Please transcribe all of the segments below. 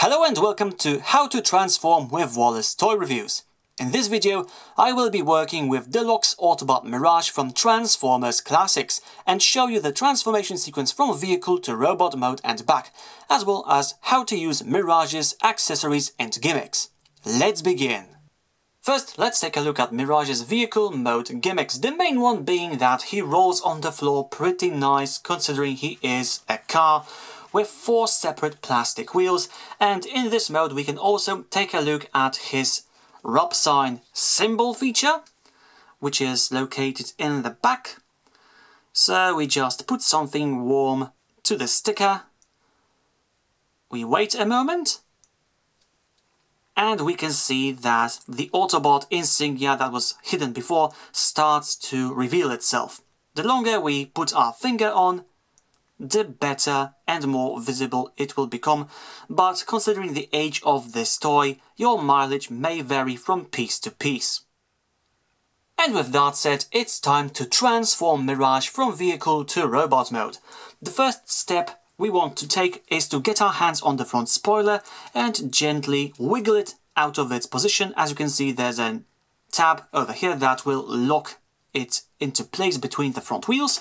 Hello and welcome to How to Transform with Wallas Toy Reviews. In this video, I will be working with Deluxe Autobot Mirage from Transformers Classics and show you the transformation sequence from vehicle to robot mode and back, as well as how to use Mirage's accessories and gimmicks. Let's begin! First, let's take a look at Mirage's vehicle mode gimmicks, the main one being that he rolls on the floor pretty nice considering he is a car with 4 separate plastic wheels, and in this mode we can also take a look at his rub sign symbol feature, which is located in the back. So we just put something warm to the sticker, we wait a moment, and we can see that the Autobot insignia that was hidden before starts to reveal itself. The longer we put our finger on, the better and more visible it will become, but considering the age of this toy, your mileage may vary from piece to piece. And with that said, it's time to transform Mirage from vehicle to robot mode. The first step we want to take is to get our hands on the front spoiler and gently wiggle it out of its position. As you can see, there's a tab over here that will lock it into place between the front wheels.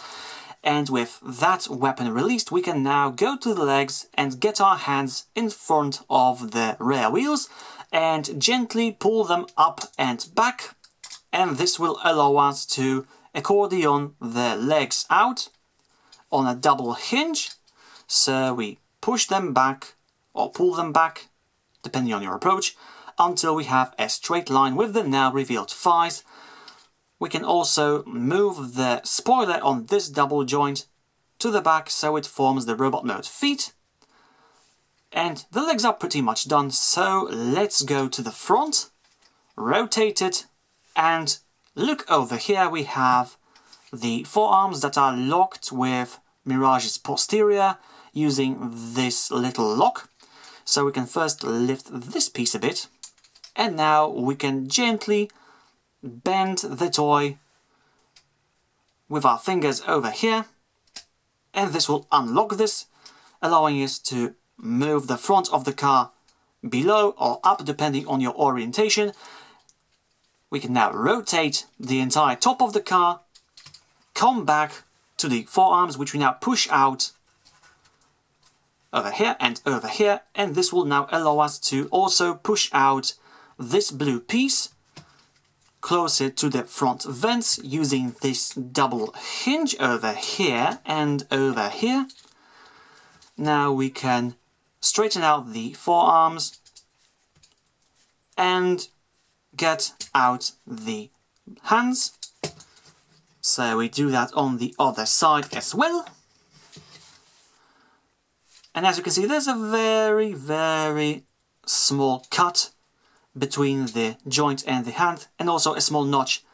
And with that weapon released, we can now go to the legs and get our hands in front of the rear wheels and gently pull them up and back. And this will allow us to accordion the legs out on a double hinge. So we push them back or pull them back, depending on your approach, until we have a straight line with the now revealed thighs. We can also move the spoiler on this double joint to the back so it forms the robot mode feet. And the legs are pretty much done, so let's go to the front, rotate it, and look over here. We have the forearms that are locked with Mirage's posterior using this little lock. So we can first lift this piece a bit, and now we can gently bend the toy with our fingers over here, and this will unlock this, allowing us to move the front of the car below or up depending on your orientation. We can now rotate the entire top of the car, come back to the forearms, which we now push out over here, and this will now allow us to also push out this blue piece closer to the front vents using this double hinge over here and over here. Now we can straighten out the forearms and get out the hands. So we do that on the other side as well. And as you can see, there's a very small cut between the joint and the hand, and also a small notch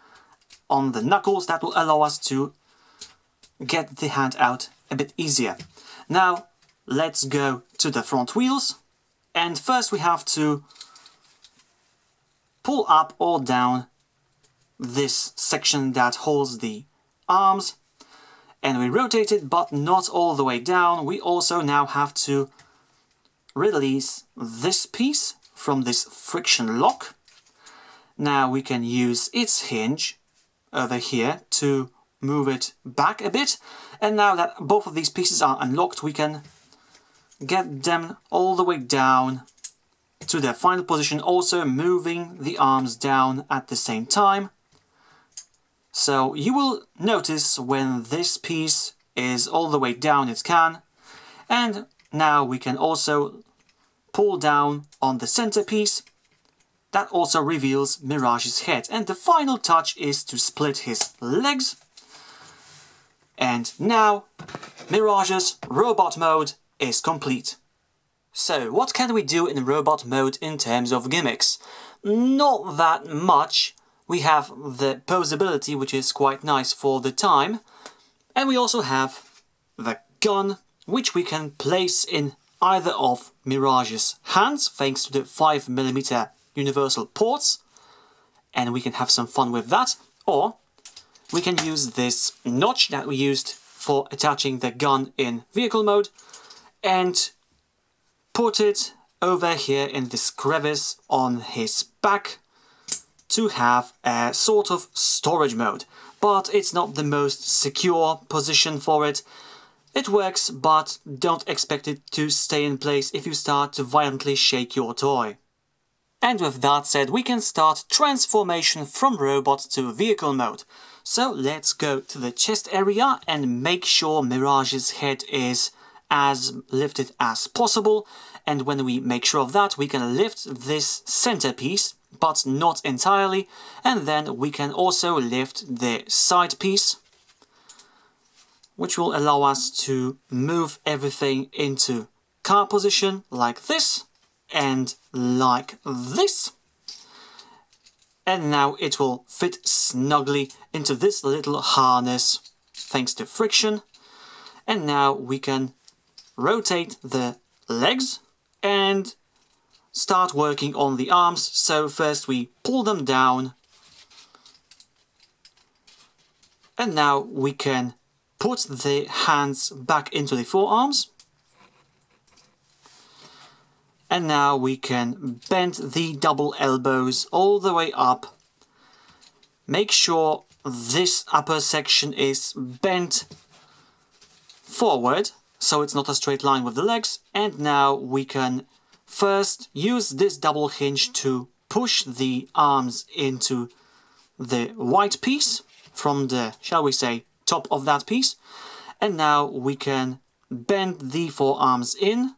on the knuckles that will allow us to get the hand out a bit easier. Now let's go to the front wheels, and first we have to pull up or down this section that holds the arms, and we rotate it, but not all the way down. We also now have to release this piece from this friction lock. Now we can use its hinge over here to move it back a bit, and now that both of these pieces are unlocked, we can get them all the way down to their final position, also moving the arms down at the same time. So you will notice when this piece is all the way down it can, and now we can also pull down on the centerpiece. That also reveals Mirage's head, and the final touch is to split his legs. And now Mirage's robot mode is complete. So what can we do in robot mode in terms of gimmicks? Not that much. We have the posability, which is quite nice for the time, and we also have the gun, which we can place in either of Mirage's hands thanks to the 5mm universal ports, and we can have some fun with that. Or we can use this notch that we used for attaching the gun in vehicle mode and put it over here in this crevice on his back to have a sort of storage mode. But it's not the most secure position for it. It works, but don't expect it to stay in place if you start to violently shake your toy. And with that said, we can start transformation from robot to vehicle mode. So let's go to the chest area and make sure Mirage's head is as lifted as possible. And when we make sure of that, we can lift this centerpiece, but not entirely. And then we can also lift the side piece, which will allow us to move everything into car position like this and like this. And now it will fit snugly into this little harness thanks to friction. And now we can rotate the legs and start working on the arms. So first we pull them down, and now we can put the hands back into the forearms. And now we can bend the double elbows all the way up. Make sure this upper section is bent forward, so it's not a straight line with the legs. And now we can first use this double hinge to push the arms into the white piece from the, shall we say, top of that piece. And now we can bend the forearms in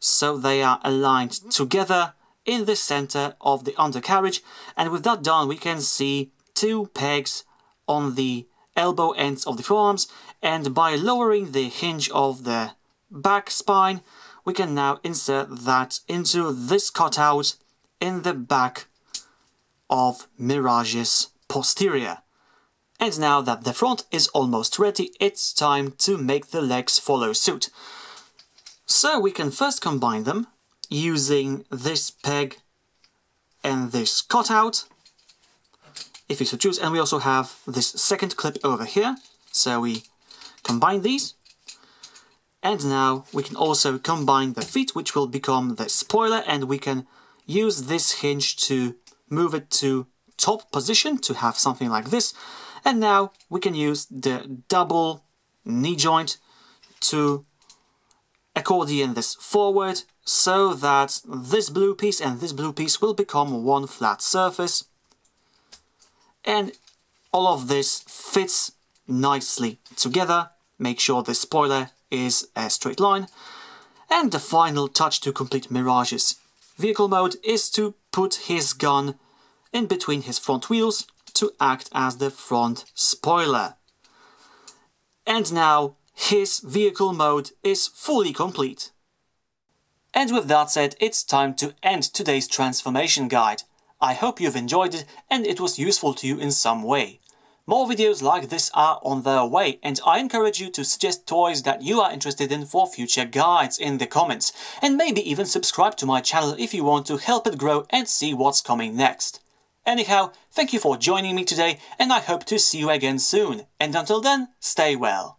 so they are aligned together in the center of the undercarriage. And with that done, we can see two pegs on the elbow ends of the forearms, and by lowering the hinge of the back spine, we can now insert that into this cutout in the back of Mirage's posterior. And now that the front is almost ready, it's time to make the legs follow suit. So we can first combine them using this peg and this cutout, if you so choose, and we also have this second clip over here. So we combine these, and now we can also combine the feet, which will become the spoiler, and we can use this hinge to move it to top position to have something like this. And now we can use the double knee joint to accordion this forward so that this blue piece and this blue piece will become one flat surface. And all of this fits nicely together. Make sure the spoiler is a straight line. And the final touch to complete Mirage's vehicle mode is to put his gun in between his front wheels to act as the front spoiler. And now his vehicle mode is fully complete. And with that said, it's time to end today's transformation guide. I hope you've enjoyed it and it was useful to you in some way. More videos like this are on their way, and I encourage you to suggest toys that you are interested in for future guides in the comments, and maybe even subscribe to my channel if you want to help it grow and see what's coming next. Anyhow, thank you for joining me today, and I hope to see you again soon, and until then, stay well.